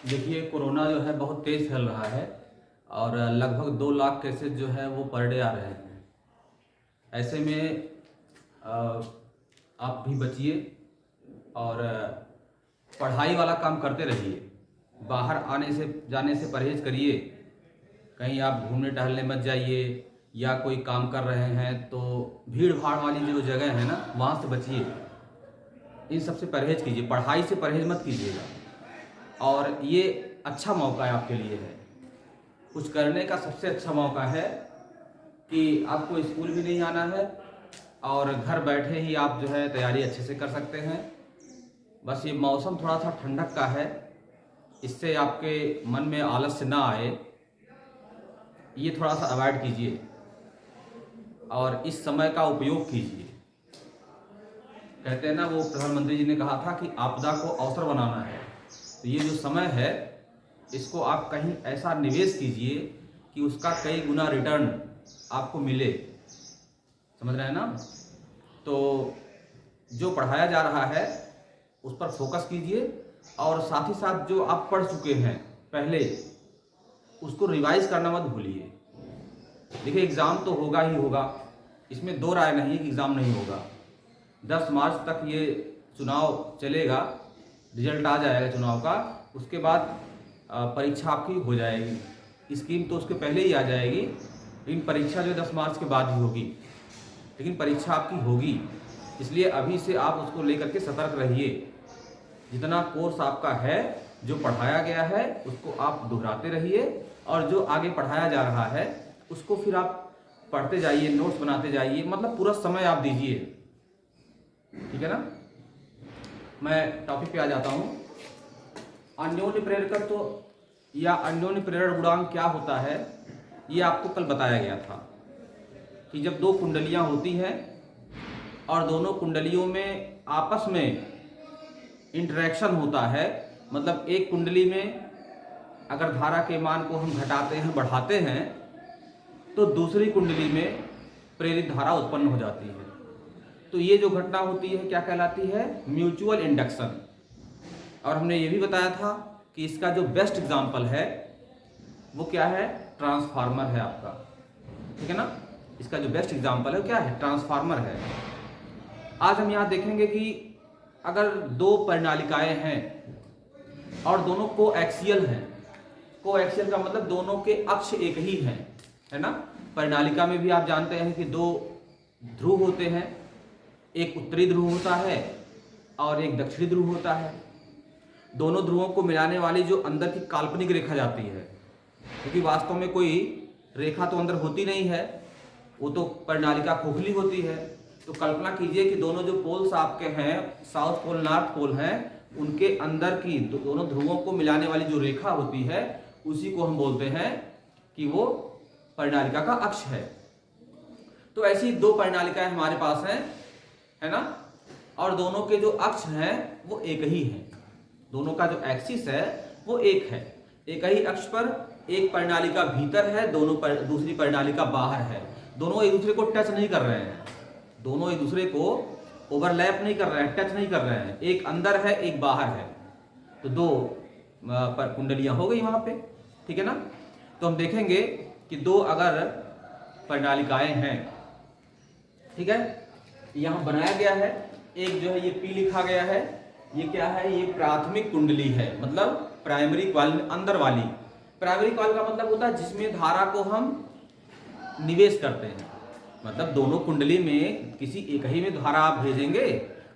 देखिए, कोरोना जो है बहुत तेज़ फैल रहा है और लगभग 2 लाख केसेस जो है वो पर डे आ रहे हैं। ऐसे में अ, आप भी बचिए और पढ़ाई वाला काम करते रहिए। बाहर आने से जाने से परहेज़ करिए। कहीं आप घूमने टहलने मत जाइए या कोई काम कर रहे हैं तो भीड़ भाड़ वाली जो जगह है ना, वहाँ से बचिए। इन सब से परहेज़ कीजिए, पढ़ाई से परहेज़ मत कीजिएगा। और ये अच्छा मौका है आपके लिए है, कुछ करने का सबसे अच्छा मौका है कि आपको स्कूल भी नहीं आना है और घर बैठे ही आप जो है तैयारी अच्छे से कर सकते हैं। बस ये मौसम थोड़ा सा ठंडक का है, इससे आपके मन में आलस्य ना आए, ये थोड़ा सा अवॉइड कीजिए और इस समय का उपयोग कीजिए। कहते हैं ना, वो प्रधानमंत्री जी ने कहा था कि आपदा को अवसर बनाना है। तो ये जो समय है, इसको आप कहीं ऐसा निवेश कीजिए कि उसका कई गुना रिटर्न आपको मिले। समझ रहे हैं ना? तो जो पढ़ाया जा रहा है उस पर फोकस कीजिए और साथ ही साथ जो आप पढ़ चुके हैं पहले, उसको रिवाइज करना मत भूलिए। देखिए, एग्ज़ाम तो होगा ही होगा, इसमें दो राय नहीं है कि एग्ज़ाम नहीं होगा। 10 मार्च तक ये चुनाव चलेगा, रिजल्ट आ जाएगा चुनाव का, उसके बाद परीक्षा आपकी हो जाएगी। स्कीम तो उसके पहले ही आ जाएगी, लेकिन परीक्षा जो 10 मार्च के बाद ही होगी, लेकिन परीक्षा आपकी होगी। इसलिए अभी से आप उसको लेकर के सतर्क रहिए। जितना कोर्स आपका है, जो पढ़ाया गया है, उसको आप दोहराते रहिए और जो आगे पढ़ाया जा रहा है उसको फिर आप पढ़ते जाइए, नोट्स बनाते जाइए, मतलब पूरा समय आप दीजिए। ठीक है ना? मैं टॉपिक पे आ जाता हूँ। अन्योन्य प्रेरकत्व या अन्योन्य प्रेरण गुणांक क्या होता है, ये आपको कल बताया गया था कि जब दो कुंडलियाँ होती हैं और दोनों कुंडलियों में आपस में इंटरेक्शन होता है, मतलब एक कुंडली में अगर धारा के मान को हम घटाते हैं, बढ़ाते हैं, तो दूसरी कुंडली में प्रेरित धारा उत्पन्न हो जाती है। तो ये जो घटना होती है क्या कहलाती है? Mutual induction. और हमने ये भी बताया था कि इसका जो बेस्ट एग्जाम्पल है वो क्या है? ट्रांसफार्मर है आपका। ठीक है ना? इसका जो बेस्ट एग्जाम्पल है वो क्या है? ट्रांसफार्मर है। आज हम यहाँ देखेंगे कि अगर दो परिनालिकाएं हैं और दोनों कोएक्सियल हैं, कोएक्सियल का मतलब दोनों के अक्ष एक ही हैं, है ना? परिनालिका में भी आप जानते हैं कि दो ध्रुव होते हैं, एक उत्तरी ध्रुव होता है और एक दक्षिणी ध्रुव होता है। दोनों ध्रुवों को मिलाने वाली जो अंदर की काल्पनिक रेखा जाती है, क्योंकि वास्तव में कोई रेखा तो अंदर होती नहीं है, वो तो परिनालिका खोखली होती है। तो कल्पना कीजिए कि दोनों जो पोल्स आपके हैं, साउथ पोल नॉर्थ पोल हैं, उनके अंदर की दोनों ध्रुवों को मिलाने वाली जो रेखा होती है, उसी को हम बोलते हैं कि वो परिनालिका का अक्ष है। तो ऐसी दो परिनालिकाएं हमारे पास हैं, है ना? और दोनों के जो अक्ष हैं वो एक ही हैं। दोनों का जो एक्सिस है वो एक है। एक ही अक्ष पर एक परिनालिका भीतर है, दूसरी परिनालिका बाहर है। दोनों एक दूसरे को टच नहीं कर रहे हैं, दोनों एक दूसरे को ओवरलैप नहीं कर रहे हैं, टच नहीं कर रहे हैं। एक अंदर है, एक बाहर है, तो दो कुंडलियां हो गई वहां पे। ठीक है ना? तो हम देखेंगे कि दो अगर परिनालिकाएं हैं, ठीक है, यहां बनाया गया है, एक जो है ये पी लिखा गया है, ये क्या है? ये प्राथमिक कुंडली है, मतलब प्राइमरी कॉइल, अंदर वाली। प्राइमरी कॉइल का मतलब होता है जिसमें धारा को हम निवेश करते हैं, मतलब दोनों कुंडली में किसी एक ही में धारा आप भेजेंगे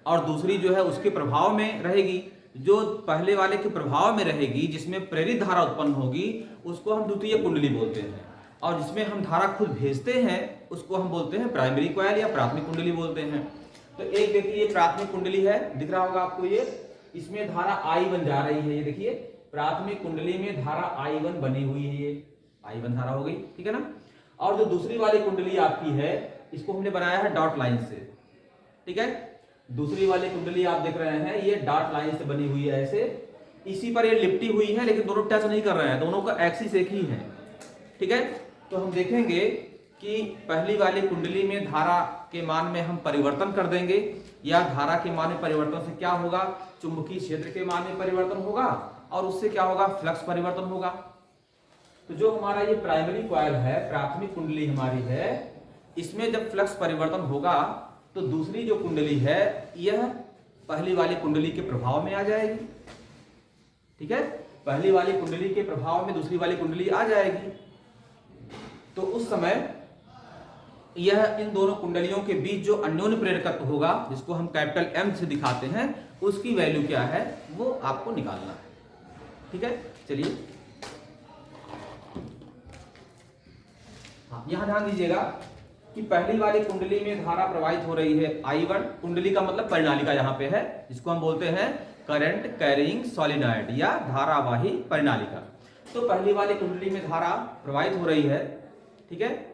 और दूसरी जो है उसके प्रभाव में रहेगी। जो पहले वाले के प्रभाव में रहेगी, जिसमें प्रेरित धारा उत्पन्न होगी, उसको हम द्वितीय कुंडली बोलते हैं। और जिसमें हम धारा खुद भेजते हैं उसको हम बोलते हैं प्राइमरी कॉइल या प्राथमिक कुंडली बोलते हैं। तो एक देखिए, ये प्राथमिक कुंडली है, दिख रहा होगा आपको, ये इसमें धारा I1 जा रही है। ये देखिए, प्राथमिक कुंडली में धारा I1 बनी हुई है, ये I1 धारा हो गई। ठीक है ना? और जो दूसरी वाली कुंडली आपकी है, इसको हमने बनाया है डॉट लाइन से। ठीक है? दूसरी वाली कुंडली आप देख रहे हैं, ये डॉट लाइन से बनी हुई है, ऐसे इसी पर ये लिपटी हुई है, लेकिन दोनों टच नहीं कर रहे हैं, दोनों का एक्सिस एक ही है। ठीक है? तो हम देखेंगे कि पहली वाली कुंडली में धारा के मान में हम परिवर्तन कर देंगे या धारा के मान में परिवर्तन से क्या होगा, चुंबकीय क्षेत्र के मान में परिवर्तन होगा और उससे क्या होगा, फ्लक्स परिवर्तन होगा। तो जो हमारा ये प्राइमरी कॉइल है, प्राथमिक कुंडली हमारी है, इसमें जब फ्लक्स परिवर्तन होगा तो दूसरी जो कुंडली है यह पहली वाली कुंडली के प्रभाव में आ जाएगी। ठीक है, पहली वाली कुंडली के प्रभाव में दूसरी वाली कुंडली आ जाएगी। तो उस समय यह इन दोनों कुंडलियों के बीच जो अन्योन्य प्रेरकत्व होगा, जिसको हम कैपिटल M से दिखाते हैं, उसकी वैल्यू क्या है वो आपको निकालना है। ठीक है, चलिए यहां ध्यान दीजिएगा कि पहली वाली कुंडली में धारा प्रवाहित हो रही है I1। कुंडली का मतलब परिनालिका यहाँ पे है, जिसको हम बोलते हैं करंट कैरिंग सॉलिनॉइड या धारावाही परिनालिका। तो पहली वाली कुंडली में धारा प्रवाहित हो रही है। ठीक है,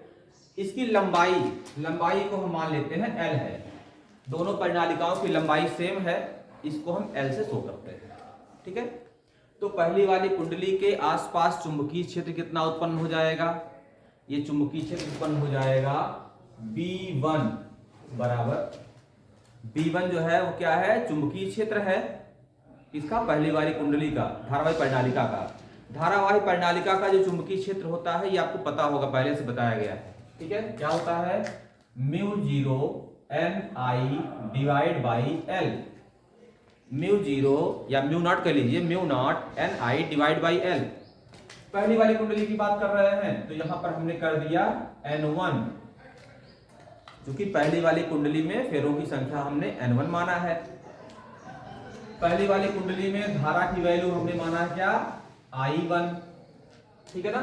इसकी लंबाई को हम मान लेते हैं L है। दोनों परिनालिकाओं की लंबाई सेम है, इसको हम L से शो करते हैं। ठीक है, तो पहली वाली कुंडली के आसपास चुंबकीय क्षेत्र कितना उत्पन्न हो जाएगा, ये चुंबकीय क्षेत्र उत्पन्न हो जाएगा B1 बराबर, B1 जो है वो क्या है, चुंबकीय क्षेत्र है इसका, पहली वाली कुंडली का, धारावाही परिनालिका का। धारावाही परिनालिका का जो चुंबकीय क्षेत्र होता है ये आपको पता होगा, पहले से बताया गया है। ठीक है, क्या होता है, μ0 Ni डिवाइड बाई L। μ0 या μ0 कह लीजिए, μ0 Ni डिवाइड बाई L। पहली वाली कुंडली की बात कर रहे हैं तो यहां पर हमने कर दिया N1, क्योंकि पहली वाली कुंडली में फेरों की संख्या हमने N1 माना है। पहली वाली कुंडली में धारा की वैल्यू हमने माना है क्या, I1। ठीक है ना,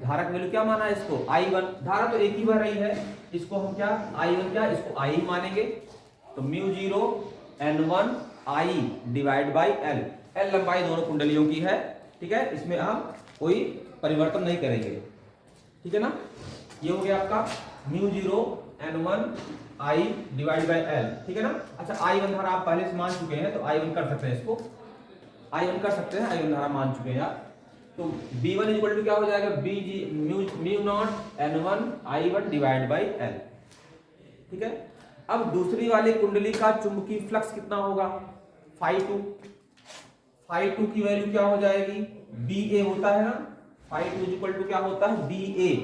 धारा की वैल्यू क्या माना है इसको, I1। धारा तो एक ही बह रही है, इसको हम क्या I1 क्या, इसको I ही मानेंगे। तो μ0 N1 I divide by L। L लंबाई दोनों कुंडलियों की है। ठीक है, इसमें हम कोई परिवर्तन नहीं करेंगे। ठीक है ना, ये हो गया आपका μ0 N1 I divide by L। ठीक है ना। अच्छा, I1 धारा आप पहले से मान चुके हैं तो I1 कर सकते हैं, इसको I1 कर सकते हैं, I1 धारा मान चुके हैं आप। तो B1 इक्वल टू क्या हो जाएगा, μ0 N1 I1 divide by L। ठीक है, अब दूसरी वाली कुंडली का चुंबकीय फ्लक्स कितना होगा, Φ2 की वैल्यू क्या हो जाएगी, BA होता है ना, Φ2 इक्वल टू क्या होता है, BA।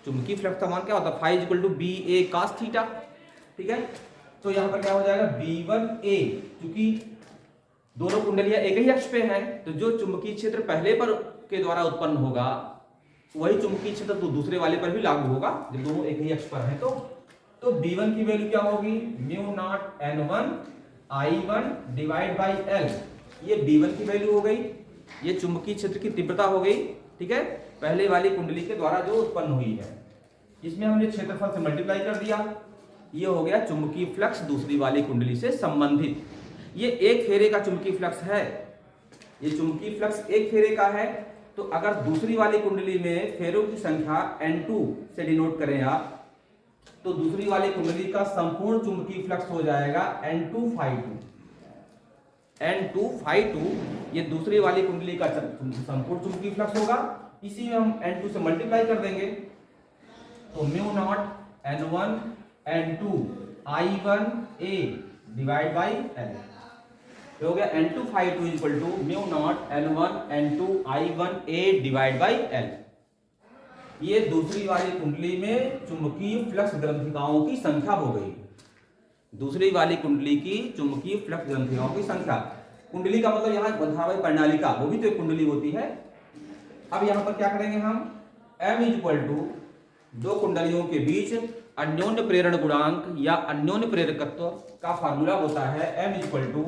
चुंबकीय फ्लक्स का मान क्या होता है, Φ इक्वल टू BA cos थीटा। ठीक है, तो यहां पर क्या हो जाएगा, B1A, क्योंकि दोनों कुंडलियां एक ही अक्ष पे हैं, तो जो चुंबकीय क्षेत्र पहले पर के द्वारा उत्पन्न होगा वही चुंबकीय क्षेत्र तो दूसरे वाले पर भी लागू होगा, जब दोनों एक ही अक्ष पर हैं। तो B1 की वैल्यू क्या होगी, μ0 N1 I1 divide by L। ये B1 की वैल्यू हो गई, ये चुंबकीय क्षेत्र की तीव्रता हो गई। ठीक है, पहले वाली कुंडली के द्वारा जो उत्पन्न हुई है, इसमें हमने क्षेत्रफल से मल्टीप्लाई कर दिया, ये हो गया चुंबकीय फ्लक्स दूसरी वाली कुंडली से संबंधित। ये एक फेरे का चुंबकीय फ्लक्स है, ये चुंबकीय फ्लक्स एक फेरे का है। तो अगर दूसरी वाली कुंडली में फेरों की संख्या N2 से डिनोट करें आप, तो दूसरी वाली कुंडली का संपूर्ण चुंबकीय फ्लक्स हो जाएगा N2 Φ2। ये दूसरी वाली कुंडली का संपूर्ण चुंबकीय फ्लक्स होगा, इसी में हम N2 से मल्टीप्लाई कर देंगे, तो μ0 N1 N2 I1A divide by L हो गया। N2 Φ2 equal to μ0 N1 N2 I1A divide by L। ये दूसरी वाली कुंडली में चुंबकीय फ्लक्स ग्रंथिकाओं की संख्या हो गई, दूसरी वाली कुंडली की चुंबकीय फ्लक्स ग्रंथिकाओं की संख्या। कुंडली का मतलब यहाँ धारावाही प्रणालिका, वो भी तो एक कुंडली होती है। अब यहाँ पर क्या करेंगे हम, M इक्वल टू दो कुंडलियों के बीच अन्योन्य प्रेरण गुणांक या अन्योन्य प्रेरकत्व का फार्मूला होता है M equal to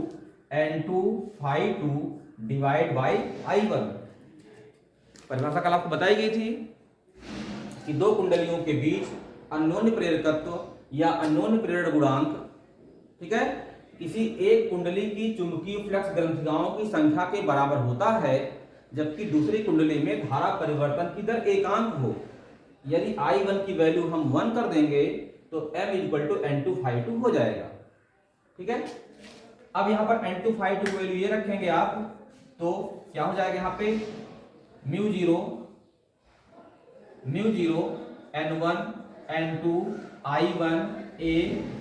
N2 Φ2 divide by I1। परिभाषा कल आपको बताई गई थी कि दो कुंडलियों के बीच अन्योन्य प्रेरकत्व या अन्योन्य प्रेरण गुणांक, ठीक है, किसी एक कुंडली की चुंबकीय फ्लक्स ग्रंथिकाओं की संख्या के बराबर होता है, जबकि दूसरी कुंडली में धारा परिवर्तन की दर एकांक हो। यदि I1 की वैल्यू हम 1 कर देंगे तो M इक्वल टू N2 Φ2 हो जाएगा। ठीक है, अब यहां पर N2 Φ2 वैल्यू ये रखेंगे आप, तो क्या हो जाएगा, यहाँ पे μ0 N1 N2 I1 A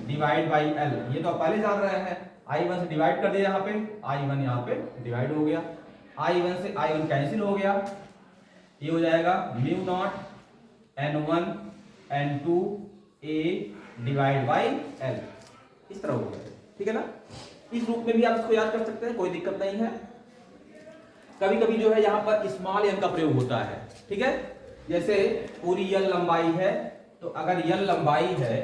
divide by L, ये तो आप पहले जान रहे हैं। I1 से डिवाइड कर दिया, यहाँ पे I1 यहाँ पे डिवाइड हो गया, I1 से I1 कैंसिल हो गया, ये हो जाएगा mu naught N1 N2 A divide by L, इस तरह हो गया। ठीक है ना, इस रूप में भी आप इसको याद कर सकते हैं, कोई दिक्कत नहीं है। कभी कभी जो है यहाँ पर स्मॉल एन का प्रयोग होता है। ठीक है, जैसे पूरी यल लंबाई है, तो अगर यल लंबाई है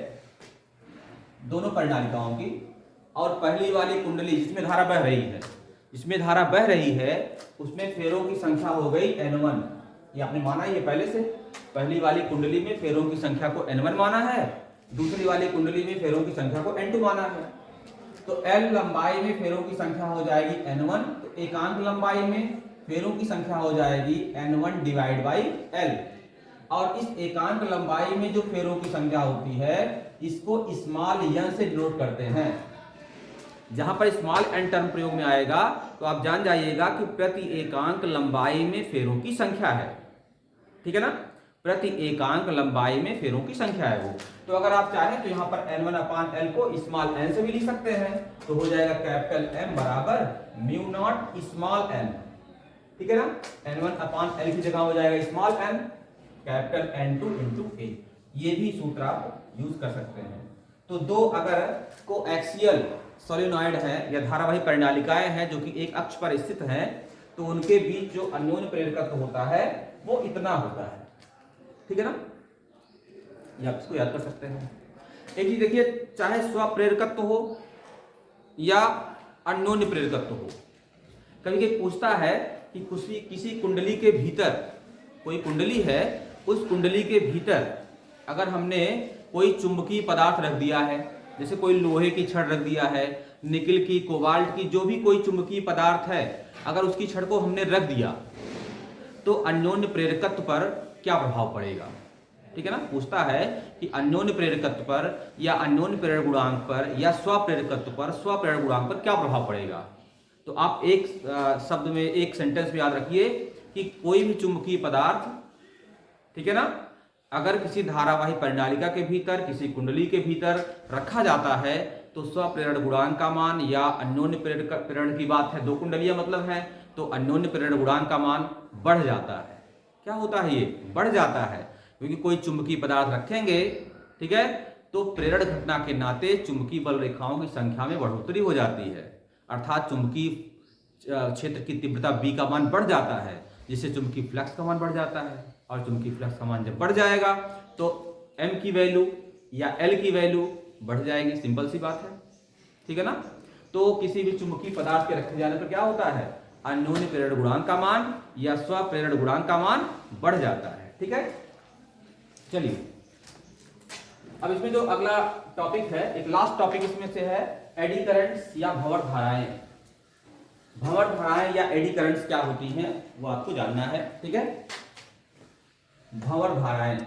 दोनों परिणालिकाओं की, और पहली वाली कुंडली जिसमें धारा बह रही है, जिसमें धारा बह रही है उसमें फेरों की संख्या हो गई N1, ये आपने माना ही है पहले से। पहली वाली कुंडली में फेरों की संख्या को N1 माना है, दूसरी वाली कुंडली में फेरों की संख्या को N2 माना है। तो L लंबाई में फेरों की संख्या हो जाएगी N1, तो एकांक लंबाई में फेरों की संख्या हो जाएगी N1 डिवाइड बाई L। और इस एकांक लंबाई में जो फेरों की संख्या होती है इसको स्मॉल n से डिनोट करते हैं। जहां पर स्मॉल n टर्म प्रयोग में आएगा तो आप जान जाइएगा कि प्रति एकांक लंबाई में फेरों की संख्या है। ठीक है ना, प्रति एकांक लंबाई में फेरों की संख्या है वो। तो अगर आप चाहें तो यहाँ पर N1 अपान L को स्मॉल n से भी लिख सकते हैं, तो हो जाएगा कैपिटल M बराबर म्यू नॉट स्मॉल n। ठीक है ना, N1 अपान L की जगह हो जाएगा small n capital N2 into A। ये भी सूत्र आप यूज कर सकते हैं। तो दो अगर कोएक्सियल सोलेनॉइड है या धारावाही परिणालिकाएं हैं जो कि एक अक्ष पर स्थित हैं, तो उनके बीच जो अन्योन्य प्रेरकत्व होता है वो इतना होता है। ठीक है ना, ये आप इसको याद कर सकते हैं। एक चीज देखिए, चाहे स्वप्रेरकत्व हो या अन्योन्य प्रेरकत्व हो, कभी कभी पूछता है कि किसी कुंडली के भीतर, कोई कुंडली है, उस कुंडली के भीतर अगर हमने कोई चुंबकीय पदार्थ रख दिया है, जैसे कोई लोहे की छड़ रख दिया है, निकिल की, कोबाल्ट की, जो भी कोई चुंबकीय पदार्थ है, अगर उसकी छड़ को हमने रख दिया तो अन्योन्य प्रेरकत्व पर क्या प्रभाव पड़ेगा। ठीक है ना, पूछता है कि अन्योन्य प्रेरकत्व पर या अन्योन्य प्रेरण गुणांक पर या स्वप्रेरकत्व पर, स्वप्रेरण गुणांक पर क्या प्रभाव पड़ेगा। तो आप एक शब्द में, एक सेंटेंस में याद रखिए कि कोई भी चुंबकीय पदार्थ, ठीक है ना, अगर किसी धारावाही परिणालिका के भीतर, किसी कुंडली के भीतर रखा जाता है तो स्वप्रेरण गुणांक का मान, या अन्योन्य प्रेरण की बात है, दो कुंडलियां मतलब है, तो अन्योन्य प्रेरण गुणांक का मान बढ़ जाता है। क्या होता है, ये बढ़ जाता है, क्योंकि कोई चुंबकीय पदार्थ रखेंगे, ठीक है, तो प्रेरण घटना के नाते चुंबकीय बल रेखाओं की संख्या में बढ़ोतरी हो जाती है, अर्थात चुंबकीय क्षेत्र की तीव्रता B का मान बढ़ जाता है, जिससे चुंबकीय फ्लक्स का मान बढ़ जाता है। और चुंबकीय फ्लक्स का मान जब बढ़ जाएगा तो M की वैल्यू या L की वैल्यू बढ़ जाएगी, सिंपल सी बात है। ठीक है ना, तो किसी भी चुंबकीय पदार्थ के रखे जाने पर क्या होता है, अन्योन्य प्रेरण गुणांक का मान या स्वप्रेरण गुणांक का मान बढ़ जाता है। ठीक है, चलिए अब इसमें जो अगला टॉपिक है, एक लास्ट टॉपिक इसमें से है एडी करंट्स या भंवर धाराएं। भंवर धाराएं या एडी करंट्स क्या होती हैं वो आपको जानना है। ठीक है, भंवर धाराएं,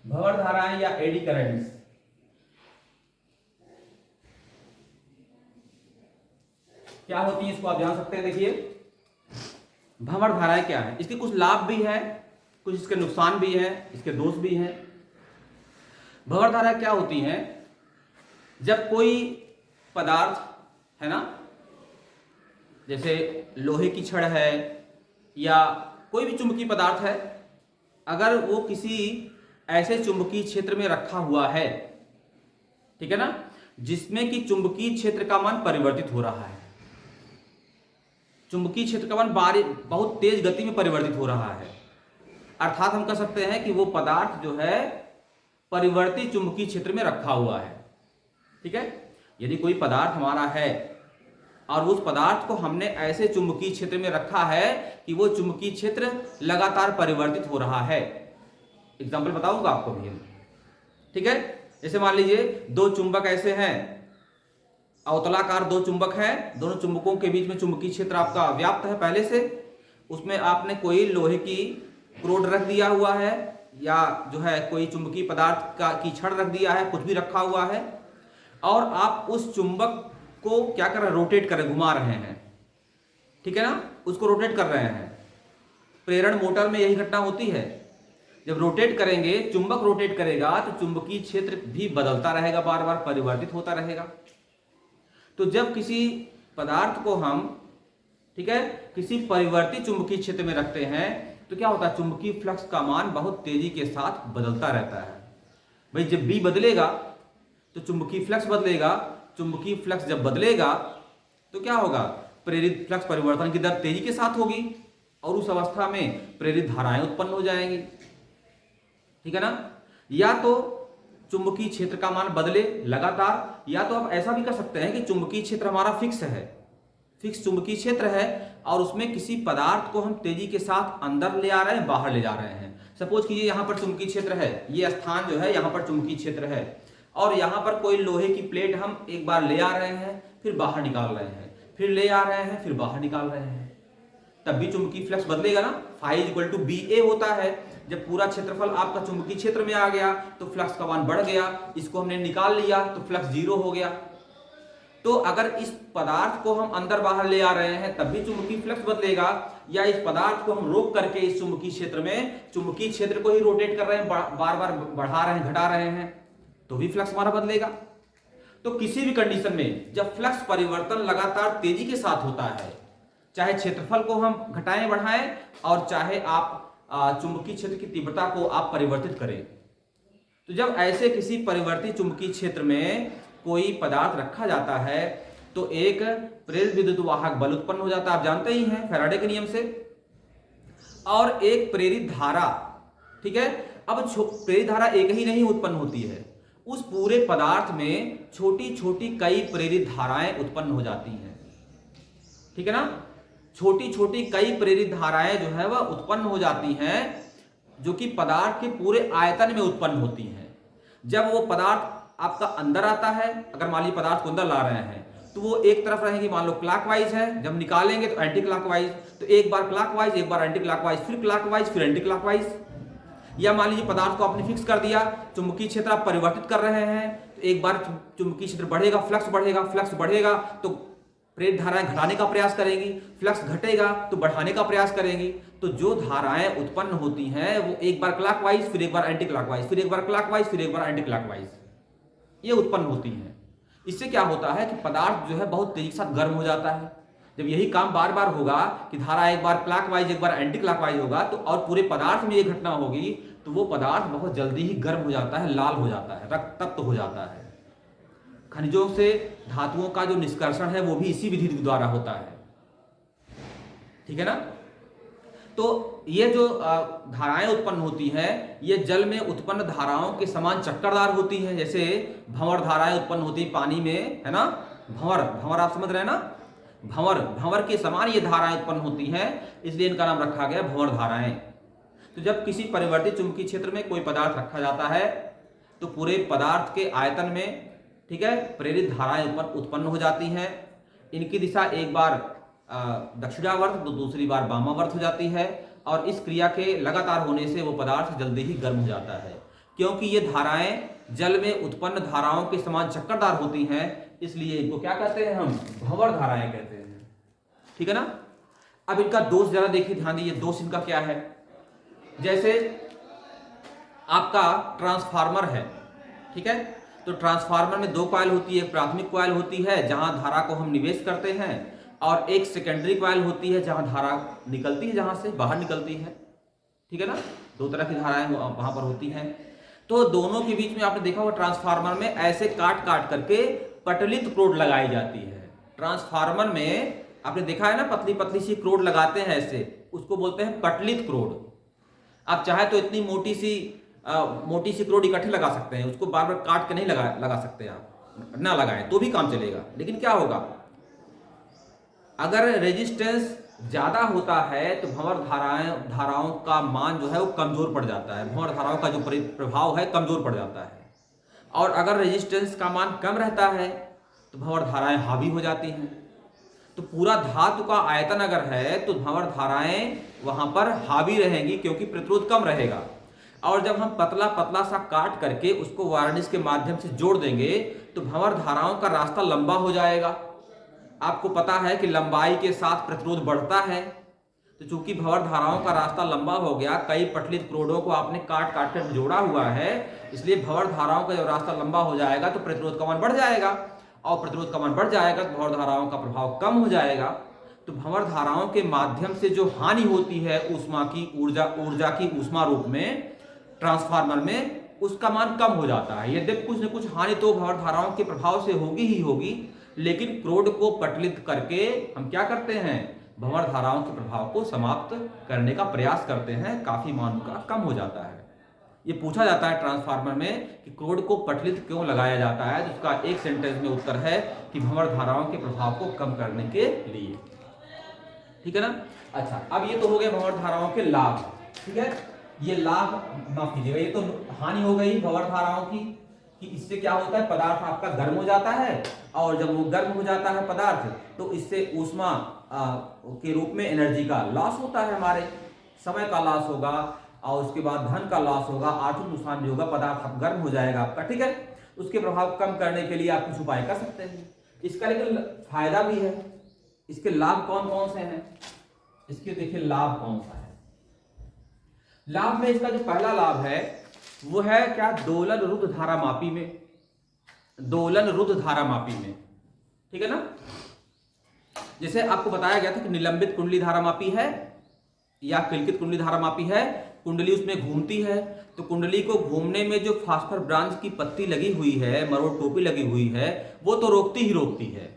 भंवर धाराएं या एडी करंट्स क्या होती हैं, इसको आप जान सकते हैं। देखिए, भंवर धाराएं क्या है, इसके कुछ लाभ भी है, कुछ इसके नुकसान भी है, इसके दोष भी हैं। भंवर धाराएं क्या होती हैं, जब कोई पदार्थ है ना, जैसे लोहे की छड़ है या कोई भी चुंबकीय पदार्थ है, अगर वो किसी ऐसे चुंबकीय क्षेत्र में रखा हुआ है, ठीक है ना, जिसमें कि चुंबकीय क्षेत्र का मान परिवर्तित हो रहा है, चुंबकीय क्षेत्र का मान बहुत तेज गति में परिवर्तित हो रहा है, अर्थात हम कह सकते हैं कि वो पदार्थ जो है परिवर्तित चुंबकीय क्षेत्र में रखा हुआ है। ठीक है, यदि कोई पदार्थ हमारा है और उस पदार्थ को हमने ऐसे चुंबकीय क्षेत्र में रखा है कि वो चुंबकीय क्षेत्र लगातार परिवर्तित हो रहा है। एग्जाम्पल बताऊंगा आपको भी। ठीक है, जैसे मान लीजिए दो चुंबक ऐसे हैं, अवतलाकार दो चुंबक हैं, दोनों चुंबकों के बीच में चुंबकीय क्षेत्र आपका व्याप्त है पहले से, उसमें आपने कोई लोहे की क्रोड रख दिया हुआ है या जो है कोई चुंबकीय पदार्थ की छड़ रख दिया है, कुछ भी रखा हुआ है, और आप उस चुंबक को क्या कर रहे हैं, रोटेट कर रहे, घुमा रहे हैं। ठीक है ना, उसको रोटेट कर रहे हैं। प्रेरण मोटर में यही घटना होती है जब रोटेट करेंगे, चुंबक रोटेट करेगा तो चुंबकीय क्षेत्र भी बदलता रहेगा, बार बार परिवर्तित होता रहेगा। तो जब किसी पदार्थ को हम, ठीक है, किसी परिवर्तित चुंबकीय क्षेत्र में रखते हैं तो क्या होता है, चुंबकीय फ्लक्स का मान बहुत तेजी के साथ बदलता रहता है। भाई जब B बदलेगा तो चुंबकीय फ्लक्स बदलेगा, चुंबकीय फ्लक्स जब बदलेगा तो क्या होगा, प्रेरित फ्लक्स परिवर्तन की दर तेजी के साथ होगी और उस अवस्था में प्रेरित धाराएं उत्पन्न हो जाएंगी, ठीक है ना। या तो चुंबकीय क्षेत्र का मान बदले लगातार, या तो आप ऐसा भी कर सकते हैं कि चुंबकीय क्षेत्र हमारा फिक्स है, फिक्स चुंबकीय क्षेत्र है और उसमें किसी पदार्थ को हम तेजी के साथ अंदर ले आ रहे हैं, बाहर ले जा रहे हैं। सपोज कीजिए यहां पर चुंबकीय क्षेत्र है, ये स्थान जो है यहां पर चुंबकीय क्षेत्र है और यहां पर कोई लोहे की प्लेट हम एक बार ले आ रहे हैं, फिर बाहर निकाल रहे हैं, फिर ले आ रहे हैं, फिर बाहर निकाल रहे हैं, तब भी चुंबकीय फ्लक्स बदलेगा ना। फाई इक्वल टू BA होता है। जब पूरा क्षेत्रफल आपका चुंबकीय क्षेत्र में आ गया तो फ्लक्स का मान बढ़ गया, इसको हमने निकाल लिया तो फ्लक्स 0 हो गया। तो अगर इस पदार्थ को हम अंदर बाहर ले आ रहे हैं तब भी चुंबकीय फ्लक्स बदलेगा, या इस पदार्थ को हम रोक करके इस चुंबकीय क्षेत्र में चुंबकीय क्षेत्र को ही रोटेट कर रहे हैं, बार बार बढ़ा रहे हैं, घटा रहे हैं, तो भी फ्लक्स हमारा बदलेगा। तो किसी भी कंडीशन में जब फ्लक्स परिवर्तन लगातार तेजी के साथ होता है, चाहे क्षेत्रफल को हम घटाएं बढ़ाएं और चाहे आप चुंबकीय क्षेत्र की तीव्रता को आप परिवर्तित करें, तो जब ऐसे किसी परिवर्तित चुंबकीय क्षेत्र में कोई पदार्थ रखा जाता है तो एक प्रेरित विद्युत वाहक बल उत्पन्न हो जाता है, आप जानते ही हैं फैराडे के नियम से, और एक प्रेरित धारा, ठीक है। अब प्रेरित धारा एक ही नहीं उत्पन्न होती है, उस पूरे पदार्थ में छोटी छोटी कई प्रेरित धाराएं उत्पन्न हो जाती हैं, ठीक है ना। छोटी छोटी कई प्रेरित धाराएं जो है वह उत्पन्न हो जाती हैं, जो कि पदार्थ के पूरे आयतन में उत्पन्न होती हैं। जब वो पदार्थ आपका अंदर आता है, अगर मान लीजिए पदार्थ को अंदर ला रहे हैं तो वो एक तरफ रहेगी, मान लो क्लॉकवाइज है, जब निकालेंगे तो एंटी क्लॉकवाइज, तो एक बार क्लॉकवाइज, एक बार एंटी क्लॉकवाइज, फिर क्लॉकवाइज, फिर एंटी क्लॉकवाइज। या मान लीजिए पदार्थ को आपने फिक्स कर दिया, चुंबकीय क्षेत्र आप परिवर्तित कर रहे हैं, तो एक बार चुंबकीय क्षेत्र बढ़ेगा, फ्लक्स बढ़ेगा, फ्लक्स बढ़ेगा तो प्रेरित धाराएं घटाने का प्रयास करेंगी, फ्लक्स घटेगा तो बढ़ाने का प्रयास करेंगी। तो जो धाराएं उत्पन्न होती हैं वो एक बार क्लॉकवाइज, फिर एक बार एंटी क्लॉकवाइज, फिर एक बार क्लॉकवाइज, फिर एक बार एंटी क्लॉकवाइज, ये उत्पन्न होती हैं। इससे क्या होता है कि पदार्थ जो है बहुत तेजी के साथ गर्म हो जाता है। जब यही काम बार बार होगा कि धारा एक बार क्लॉकवाइज एक बार एंटी क्लॉकवाइज होगा तो और पूरे पदार्थ में ये घटना होगी तो वो पदार्थ बहुत जल्दी ही गर्म हो जाता है, लाल हो जाता है, रक्त तप्त हो जाता है। खनिजों से धातुओं का जो निष्कर्षण है वो भी इसी विधि द्वारा होता है, ठीक है ना। तो ये जो धाराएं उत्पन्न होती हैं ये जल में उत्पन्न धाराओं के समान चक्करदार होती हैं। जैसे भंवर धाराएं उत्पन्न होती हैं पानी में, है ना, भंवर, भंवर आप समझ रहे हैं ना, भंवर, भंवर के समान ये धाराएं उत्पन्न होती हैं, इसलिए इनका नाम रखा गया भंवर धाराएं। तो जब किसी परिवर्तित चुंबकीय क्षेत्र में कोई पदार्थ रखा जाता है तो पूरे पदार्थ के आयतन में, ठीक है, प्रेरित धाराएं उत्पन्न हो जाती हैं। इनकी दिशा एक बार दक्षिणावर्त तो दूसरी बार वामावर्त हो जाती है और इस क्रिया के लगातार होने से वो पदार्थ जल्दी ही गर्म हो जाता है। क्योंकि ये धाराएं जल में उत्पन्न धाराओं के समान चक्करदार होती हैं इसलिए इनको क्या कहते हैं, हम भंवर धाराएं कहते हैं, ठीक है ना। अब इनका दोष जरा देखिए, ध्यान दीजिए, दोष इनका क्या है। जैसे आपका ट्रांसफार्मर है, ठीक है, तो ट्रांसफार्मर में दो कॉइल होती है, एक प्राथमिक कॉइल होती है जहां धारा को हम निवेश करते हैं और एक सेकेंडरी कॉइल होती है जहां धारा निकलती है, जहां से बाहर निकलती है, ठीक है ना। दो तरह की धाराएं वहां पर होती हैं। तो दोनों के बीच में आपने देखा होगा ट्रांसफार्मर में ऐसे काट काट करके पटलित क्रोड लगाई जाती है। ट्रांसफार्मर में आपने देखा है ना, पतली पतली सी क्रोड लगाते हैं ऐसे, उसको बोलते हैं पटलित क्रोड। आप चाहे तो इतनी मोटी सी क्रोड इकट्ठे लगा सकते हैं, उसको बार बार काट के नहीं लगा सकते, आप ना लगाएं तो भी काम चलेगा। लेकिन क्या होगा, अगर रेजिस्टेंस ज्यादा होता है तो भंवर धाराओं का मान जो है वो कमजोर पड़ जाता है, भंवर धाराओं का जो प्रभाव है कमजोर पड़ जाता है। और अगर रेजिस्टेंस का मान कम रहता है तो भंवर धाराएं हावी हो जाती हैं। तो पूरा धातु का आयतन अगर है तो भंवर धाराएं वहां पर हावी रहेंगी क्योंकि प्रतिरोध कम रहेगा। और जब हम पतला पतला सा काट करके उसको वार्निश के माध्यम से जोड़ देंगे तो भंवर धाराओं का रास्ता लंबा हो जाएगा। आपको पता है कि लंबाई के साथ प्रतिरोध बढ़ता है, तो चूंकि भंवर धाराओं का रास्ता लंबा हो गया, कई पटलित क्रोडों को आपने काट काट कर जोड़ा हुआ है, इसलिए भंवर धाराओं का जब रास्ता लंबा हो जाएगा तो प्रतिरोध का मान बढ़ जाएगा, और प्रतिरोध का मान बढ़ जाएगा तो भंवर धाराओं का प्रभाव कम हो जाएगा। तो भंवर धाराओं के माध्यम से जो हानि होती है ऊष्मा की, ऊर्जा की ऊष्मा रूप में ट्रांसफार्मर में, उसका मान कम हो जाता है। यद्यपि कुछ न कुछ हानि तो भंवर धाराओं के प्रभाव से होगी ही होगी, लेकिन क्रोड को पटलित करके हम क्या करते हैं, भंवर धाराओं के प्रभाव को समाप्त करने का प्रयास करते हैं, काफी मान का कम हो जाता है। ये पूछा जाता है ट्रांसफार्मर में कि क्रोड को पटलित क्यों लगाया जाता है, तो उसका एक सेंटेंस में उत्तर है कि भंवर धाराओं के प्रभाव को कम करने के लिए। ठीक है ना। अच्छा, अब ये तो हो गया भंवर धाराओं के लाभ। ठीक है, ये लाभ माफ कीजिएगा, ये तो हानि हो गई भंवर धाराओं की कि इससे क्या होता है, पदार्थ आपका गर्म हो जाता है, और जब वो गर्म हो जाता है पदार्थ तो इससे ऊष्मा के रूप में एनर्जी का लॉस होता है, हमारे समय का लॉस होगा, और उसके बाद धन का लॉस होगा, आर्थिक नुकसान भी होगा, पदार्थ गर्म हो जाएगा आपका। ठीक है, उसके प्रभाव कम करने के लिए आप कुछ उपाय कर सकते हैं। इसका लेकिन फायदा भी है। इसके लाभ कौन कौन से हैं, इसके देखिए लाभ कौन सा है। लाभ में इसका जो पहला लाभ है वो है क्या, दोलन रुद्ध धारामापी में, दोलन रुद्ध धारामापी में। ठीक है ना। जैसे आपको बताया गया था कि निलंबित कुंडली धारामापी है या किलकित कुंडली धारामापी है, कुंडली उसमें घूमती है, तो कुंडली को घूमने में जो फास्फर ब्रांच की पत्ती लगी हुई है, मरोड़ टोपी लगी हुई है, वो तो रोकती ही रोकती है,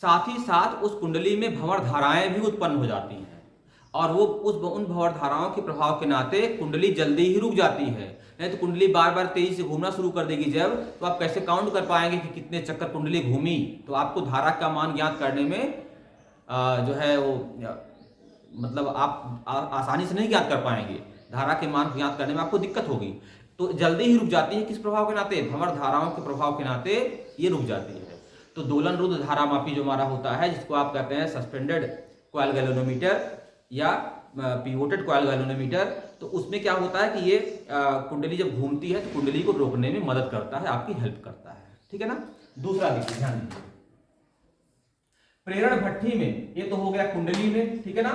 साथ ही साथ उस कुंडली में भंवर धाराएं भी उत्पन्न हो जाती हैं, और वो उन भंवर धाराओं के प्रभाव के नाते कुंडली जल्दी ही रुक जाती है। नहीं तो कुंडली बार बार तेजी से घूमना शुरू कर देगी जब, तो आप कैसे काउंट कर पाएंगे कि कितने चक्कर कुंडली घूमी, तो आपको धारा का मान ज्ञात करने में जो है वो मतलब आप आसानी से नहीं ज्ञात कर पाएंगे, धारा के मान ज्ञात करने में आपको दिक्कत होगी। तो जल्दी ही रुक जाती है, किस प्रभाव के नाते, भंवर धाराओं के प्रभाव के नाते ये रुक जाती है। तो दोलन रुद्ध धारामापी जो हमारा होता है, जिसको आप कहते हैं सस्पेंडेड कॉइल गैल्वेनोमीटर या पिवोटेड कॉइल गैल्वेनोमीटर, तो उसमें क्या होता है कि ये कुंडली जब घूमती है तो कुंडली को रोकने में मदद करता है, आपकी हेल्प करता है। ठीक है ना। दूसरा देखिए, ध्यान दीजिए, प्रेरण भट्ठी में, ये तो हो गया कुंडली में। ठीक है ना,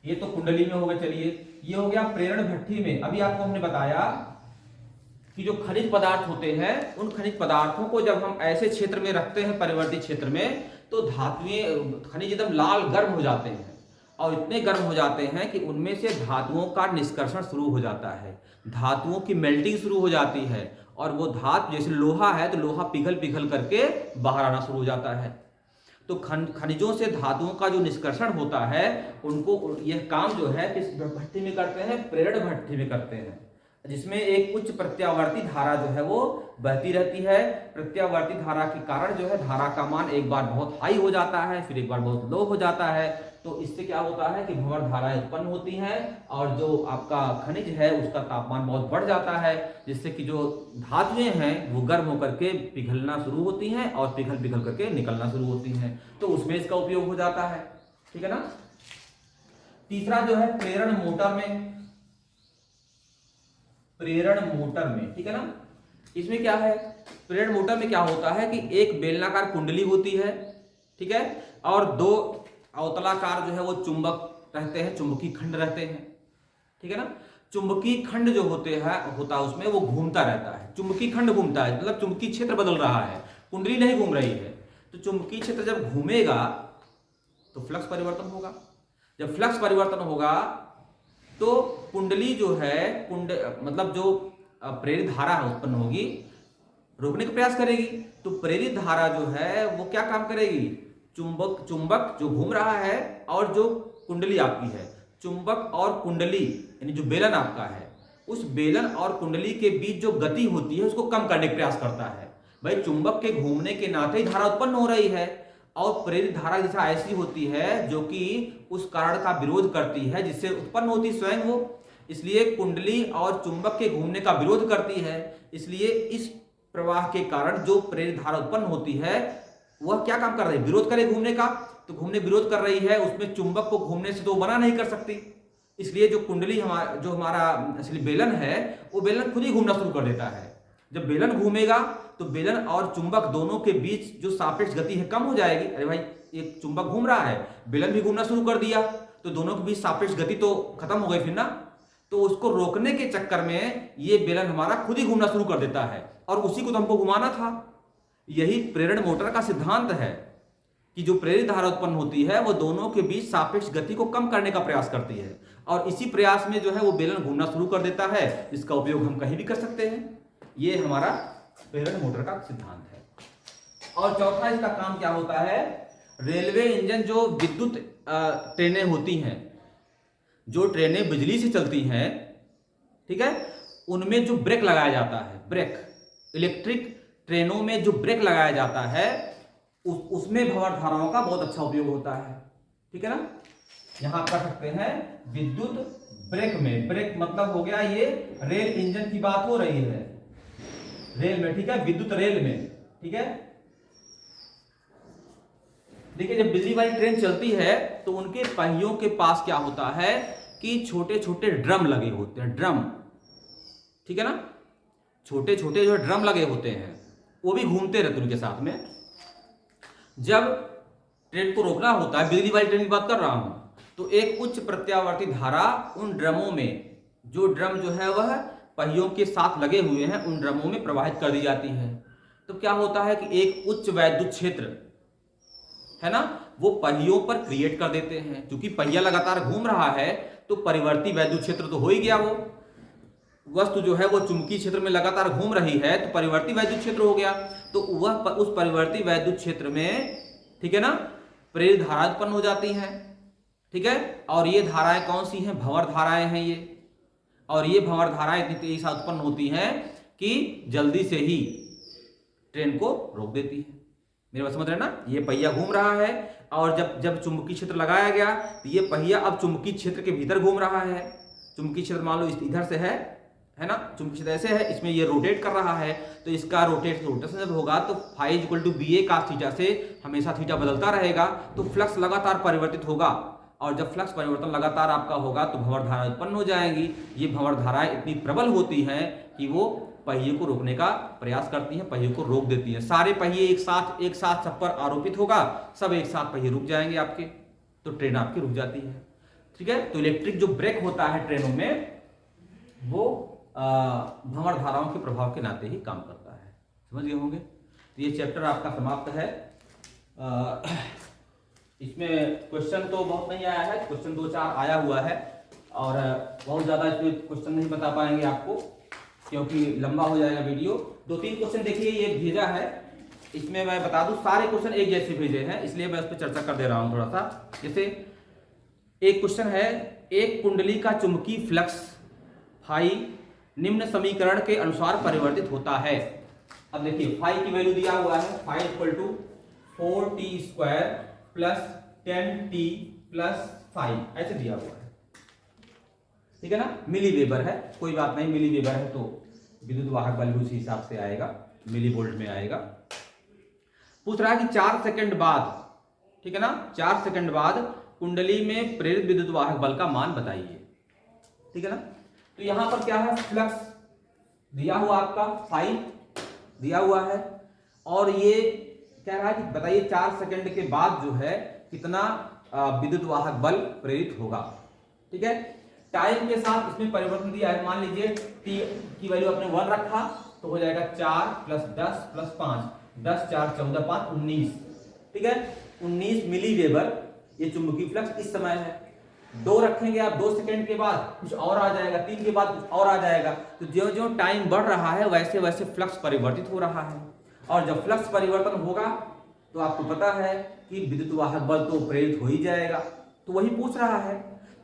ये तो कुंडली में हो गया। चलिए, ये हो गया प्रेरण भट्ठी में। अभी आपको हमने बताया कि जो खनिज पदार्थ होते हैं, उन खनिज पदार्थों को जब हम ऐसे क्षेत्र में रखते हैं, परिवर्तित क्षेत्र में, तो धातुएं खनिज एकदम लाल गर्म हो जाते हैं, और इतने गर्म हो जाते हैं कि उनमें से धातुओं का निष्कर्षण शुरू हो जाता है, धातुओं की मेल्टिंग शुरू हो जाती है, और वो धातु जैसे लोहा है तो लोहा पिघल पिघल करके बाहर आना शुरू हो जाता है। तो खनिजों से धातुओं का जो निष्कर्षण होता है, उनको यह काम जो है किस भट्ठी में करते हैं, प्रेरण भट्ठी में करते हैं, जिसमें एक उच्च प्रत्यावर्ती धारा जो है वो बहती रहती है। प्रत्यावर्ती धारा के कारण जो है धारा का मान एक बार बहुत हाई हो जाता है, फिर एक बार बहुत लो हो जाता है। तो इससे क्या होता है कि भंवर धाराएं उत्पन्न होती हैं, और जो आपका खनिज है उसका तापमान बहुत बढ़ जाता है, जिससे कि जो धातुएं हैं वो गर्म होकर के पिघलना शुरू होती हैं, और पिघल पिघल करके निकलना शुरू होती हैं, तो उसमें इसका उपयोग हो जाता है। ठीक है ना। तीसरा जो है प्रेरण मोटर में, प्रेरण मोटर में। ठीक है ना। इसमें क्या है, प्रेरण मोटर में क्या होता है कि एक बेलनाकार कुंडली होती है, ठीक है, और दो अवतलाकार जो है वो चुंबक रहते हैं, चुंबकीय खंड रहते हैं। ठीक है ना। चुंबकीय खंड जो होता है उसमें वो घूमता रहता है, चुंबकीय खंड घूमता है, मतलब चुंबकीय क्षेत्र बदल रहा है, कुंडली नहीं घूम रही है। तो चुंबकीय क्षेत्र जब घूमेगा तो फ्लक्स परिवर्तन होगा, जब फ्लक्स परिवर्तन होगा तो कुंडली जो है मतलब जो प्रेरित धारा उत्पन्न होगी, रोकने का प्रयास करेगी। तो प्रेरित धारा जो है वो क्या काम करेगी, चुंबक जो घूम रहा है और जो कुंडली आपकी है, चुंबक और कुंडली यानी जो बेलन आपका है, उस बेलन और कुंडली के बीच जो गति होती है उसको कम करने का प्रयास करता है। भाई चुंबक के घूमने के नाते ही धारा उत्पन्न हो रही है, और प्रेरित धारा जैसा ऐसी होती है जो कि उस कारण का विरोध करती है जिससे उत्पन्न होती स्वयं वो, इसलिए कुंडली और चुंबक के घूमने का विरोध करती है। इसलिए इस प्रवाह के कारण जो प्रेरित धारा उत्पन्न होती है वह क्या काम कर रही है, विरोध करे घूमने का। तो घूमने विरोध कर रही है, उसमें चुंबक को घूमने से तो मना नहीं कर सकती, इसलिए जो कुंडली हमारा असली बेलन है वो बेलन खुद ही घूमना शुरू कर देता है। जब बेलन घूमेगा तो बेलन और चुंबक दोनों के बीच जो सापेक्ष गति है कम हो जाएगी। अरे भाई एक चुंबक घूम रहा है, बेलन भी घूमना शुरू कर दिया, तो दोनों के बीच सापेक्ष गति तो खत्म हो गई फिर ना। तो उसको रोकने के चक्कर में ये बेलन हमारा खुद ही घूमना शुरू कर देता है, और उसी को तो हमको घुमाना था। यही प्रेरण मोटर का सिद्धांत है कि जो प्रेरित धारा उत्पन्न होती है वो दोनों के बीच सापेक्ष गति को कम करने का प्रयास करती है, और इसी प्रयास में जो है वो बेलन घूमना शुरू कर देता है। इसका उपयोग हम कहीं भी कर सकते हैं। ये हमारा प्रेरण मोटर का सिद्धांत है। और चौथा इसका काम क्या होता है, रेलवे इंजन जो विद्युत ट्रेनें होती हैं, जो ट्रेनें बिजली से चलती हैं, ठीक है, उनमें जो ब्रेक लगाया जाता है, ब्रेक, इलेक्ट्रिक ट्रेनों में जो ब्रेक लगाया जाता है उसमें भंवर धाराओं का बहुत अच्छा उपयोग होता है। ठीक है ना, यहां कर सकते हैं विद्युत ब्रेक में। ब्रेक मतलब हो गया ये रेल इंजन की बात हो रही है, रेल में, ठीक है, विद्युत रेल में। ठीक है, देखिए जब बिजली वाली ट्रेन चलती है तो उनके पहियों के पास क्या होता है कि छोटे छोटे ड्रम लगे होते हैं, ड्रम, ठीक है ना, छोटे छोटे जो ड्रम लगे होते हैं वो भी घूमते रहते हैं उनके साथ में। जब ट्रेन को रोकना होता है, बिजली वाली ट्रेन की बात कर रहा हूं, तो एक उच्च प्रत्यावर्ती धारा उन ड्रमों में, जो ड्रम जो है वह पहियों के साथ लगे हुए हैं, उन ड्रमों में प्रवाहित कर दी जाती है। तो क्या होता है कि एक उच्च वैद्युत क्षेत्र है ना, वो पहियों पर क्रिएट कर देते हैं। क्योंकि पहिया लगातार घूम रहा है तो परिवर्ती वैद्युत क्षेत्र तो हो ही गया, वो वस्तु जो है वो चुंबकीय क्षेत्र में लगातार घूम रही है तो परिवर्ती वैद्युत क्षेत्र हो गया। तो वह उस परिवर्ती वैद्युत क्षेत्र में, ठीक है ना, प्रेरित धारा उत्पन्न हो जाती हैं। ठीक है, और ये धाराएं कौन सी हैं, भंवर धाराएं हैं ये। और ये भंवर धाराएं इतनी तेजी से उत्पन्न होती हैं कि जल्दी से ही ट्रेन को रोक देती है। मेरी बात समझ रहे हैं ना, ये पहिया घूम रहा है और जब चुंबकीय क्षेत्र लगाया गया तो ये पहिया अब चुंबकीय क्षेत्र के भीतर घूम रहा है। चुंबकीय क्षेत्र मान लो इधर से है ना, चुंबकीय क्षेत्र ऐसे है, इसमें ये रोटेट कर रहा है, तो इसका रोटेशन जब होगा तो phi equal to B A cos theta से हमेशा थीटा बदलता रहेगा, तो फ्लक्स लगातार परिवर्तित होगा। और जब फ्लक्स परिवर्तन लगातार आपका होगा तो भंवर धारा उत्पन्न हो जाएंगी। ये भंवर धाराएं इतनी प्रबल होती हैं कि वो पहिए को रोकने का प्रयास करती हैं, पहिए को रोक देती हैं। सारे पहिए एक साथ सब पर आरोपित होगा, सब एक साथ पहिए रुक जाएंगे आपके, तो ट्रेन आपकी रुक जाती है। ठीक है, तो इलेक्ट्रिक जो ब्रेक होता है ट्रेनों में वो भंवर धाराओं के प्रभाव के नाते ही काम करता है। समझ गए होंगे। तो ये चैप्टर आपका समाप्त है। इसमें क्वेश्चन तो बहुत नहीं आया है, क्वेश्चन 2-4 आया हुआ है, और बहुत ज़्यादा इसमें क्वेश्चन नहीं बता पाएंगे आपको क्योंकि लंबा हो जाएगा वीडियो। 2-3 क्वेश्चन देखिए ये भेजा है, इसमें मैं बता दूं सारे क्वेश्चन एक जैसे भेजे हैं, इसलिए मैं उस पर चर्चा कर दे रहा हूं थोड़ा सा। जैसे एक क्वेश्चन है, एक कुंडली का चुंबकीय फ्लक्स फाई निम्न समीकरण के अनुसार परिवर्तित होता है। अब देखिए फाई की वैल्यू दिया हुआ है, phi equal to 4t² plus 10t plus 5 ऐसे दिया हुआ है। ठीक है ना, मिली वेबर है, कोई बात नहीं, मिली वेबर है तो विद्युत वाहक बल उसी हिसाब से आएगा, मिली वोल्ट में आएगा। पूछ रहा है कि 4 सेकंड बाद, ठीक है ना, 4 सेकंड बाद कुंडली में प्रेरित विद्युत वाहक बल का मान बताइए। ठीक है ना, तो यहां पर क्या है, फ्लक्स दिया हुआ आपका 5 दिया हुआ है, और ये क्या रहा है कि बताइए 4 सेकंड के बाद जो है कितना विद्युत वाहक बल प्रेरित होगा। ठीक है, टाइम के साथ इसमें परिवर्तन दिया है। मान लीजिए t की वैल्यू आपने 1 रखा तो हो जाएगा 4 प्लस 10 प्लस 5, 10 4 14 5 19। ठीक है, 19 मिली वेबर ये चुंबकीय फ्लक्स इस समय है। 2 रखेंगे आप, 2 सेकंड के बाद कुछ और आ जाएगा, 3 के बाद कुछ और आ जाएगा। तो जो जो टाइम बढ़ रहा है वैसे वैसे फ्लक्स परिवर्तित हो रहा है, और जब फ्लक्स परिवर्तन होगा तो आपको पता है कि विद्युत वाहक बल तो प्रेरित हो ही जाएगा। तो वही पूछ रहा है।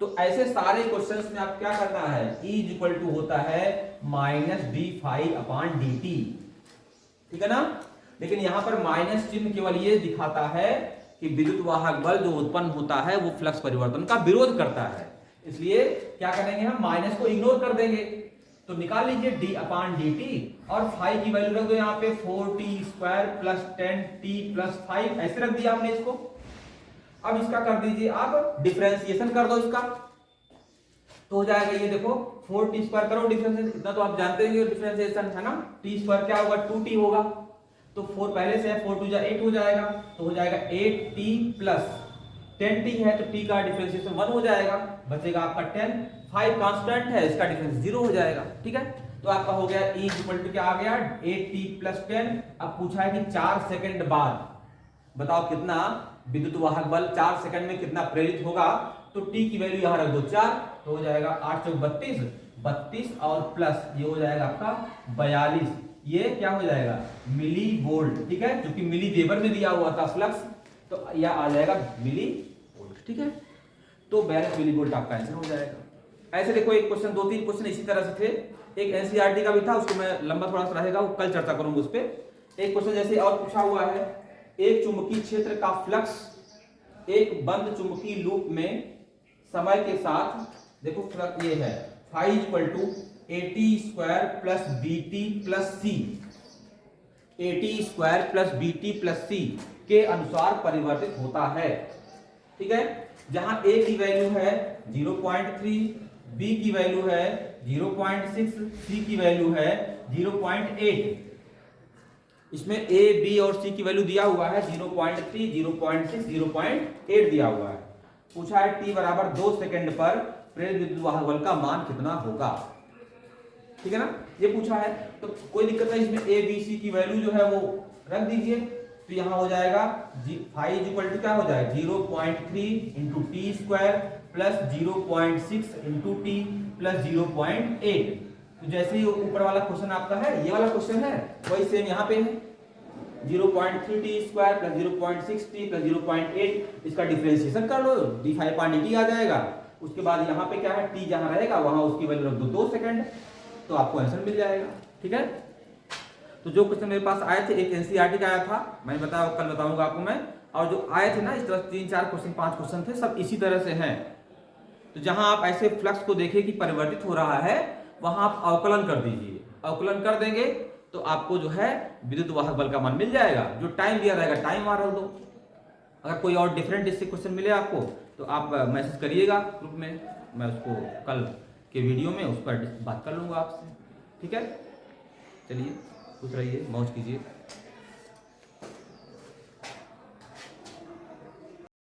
तो ऐसे सारे क्वेश्चंस में आप क्या करना है, E इक्वल टू होता है -d∅/dt। ठीक है ना, लेकिन यहां पर माइनस चिन्ह केवल ये दिखाता है कि विद्युत वाहक बल जो उत्पन्न होता है वो फ्लक्स परिवर्तन का विरोध करता है, इसलिए क्या करेंगे हम, माइनस को इग्नोर कर देंगे। तो निकाल लीजिए d/dt और फाई की वैल्यू रख दो यहाँ पे 4t² प्लस 10t प्लस 5 ऐसे रख दिया हमने इसको। अब इसका कर दीजिए आप डिफरेंशिएशन कर दो इसका, तो हो जाएगा ये देखो 4t² करो डिफरेंशिएशन, इतना तो आप जानते हैं डिफरेंशिएशन है ना, t² क्या होगा 2t होगा, तो 4 पहले से है, 4 2 8 हो जाएगा, तो हो जाएगा 8t प्लस 10t है तो t का डिफरेंशिएशन 1 हो जाएगा, बचेगा आपका 10। 5 कांस्टेंट है, इसका डिफरेंस 0 हो जाएगा। ठीक है, तो आपका हो गया E इक्वल टू क्या आ गया 8t + 10। अब पूछा है कि 4 सेकंड बाद बताओ कितना विद्युत वाहक बल 4 सेकंड में कितना प्रेरित होगा। तो t की वैल्यू यहां रख दो 4, तो हो जाएगा 8 चौक 32, 32 और प्लस ये हो जाएगा आपका 42, ये क्या हो जाएगा मिली वोल्ट। ठीक है, क्योंकि मिली वेबर में दिया हुआ था फ्लक्स, तो यह आ जाएगा मिली वोल्ट। ठीक है, तो 42 मिली वोल्ट आपका आंसर हो जाएगा। ऐसे देखो एक क्वेश्चन, 2-3 क्वेश्चन इसी तरह से थे। एक एनसीईआरटी का भी था, उसको मैं लंबा थोड़ा सा रहेगा, वो कल चर्चा करूंगा उस पर। एक क्वेश्चन जैसे और पूछा हुआ है, एक चुंबकीय क्षेत्र का फ्लक्स एक बंद चुंबकीय लूप में समय के साथ, देखो फ्लक्स ये है phi = AT² + BT + C, AT² + BT + C के अनुसार परिवर्तित होता है। ठीक है, जहां A की वैल्यू है 0.3, B की वैल्यू है 0.6, C की वैल्यू है 0.8। इसमें A, B और C की वैल्यू दिया हुआ है 0.3, 0.6, 0.8 दिया हुआ है। पूछा है t बराबर 2 सेकंड पर प्रेरित विद्युत वाहक बल का मान कितना होगा। ठीक है ना, ये पूछा है, तो कोई दिक्कत नहीं, इसमें A, B, C की वैल्यू जो है वो रख दीजिए। तो यहां हो जाएगा phi = क्या हो जाएगा 0.3 × t² + 0.6 × t + 0.8। तो जैसे ही ऊपर वाला क्वेश्चन आपका है, ये वाला क्वेश्चन है, वही सेम यहाँ पे है 0.3t² + 0.6t + 0.8। इसका डिफरेंशिएशन कर लो, d5/dt आ जाएगा। उसके बाद यहाँ पे क्या है, t जहाँ रहेगा वहां उसकी वैल्यू रख दो 2 सेकंड, तो आपको आंसर मिल जाएगा। ठीक है, तो जो क्वेश्चन मेरे पास आए थे, एक एनसीईआरटी का आया था, मैंने बताया कल बताऊंगा आपको मैं, और जो आए थे ना इस तरह 3-4 क्वेश्चन 5 क्वेश्चन थे, सब इसी तरह से हैं। तो जहां आप ऐसे फ्लक्स को देखें कि परिवर्तित हो रहा है, वहां आप अवकलन कर दीजिए। अवकलन कर देंगे तो आपको जो है विद्युत वाहक बल का मान मिल जाएगा। जो टाइम दिया रहेगा टाइम वहां रख दो। अगर कोई और डिफरेंट इससे क्वेश्चन मिले आपको तो आप मैसेज करिएगा ग्रुप में, मैं उसको कल के वीडियो में उस पर बात कर लूंगा आपसे। ठीक है, चलिए खुश रहिए, मौज कीजिए।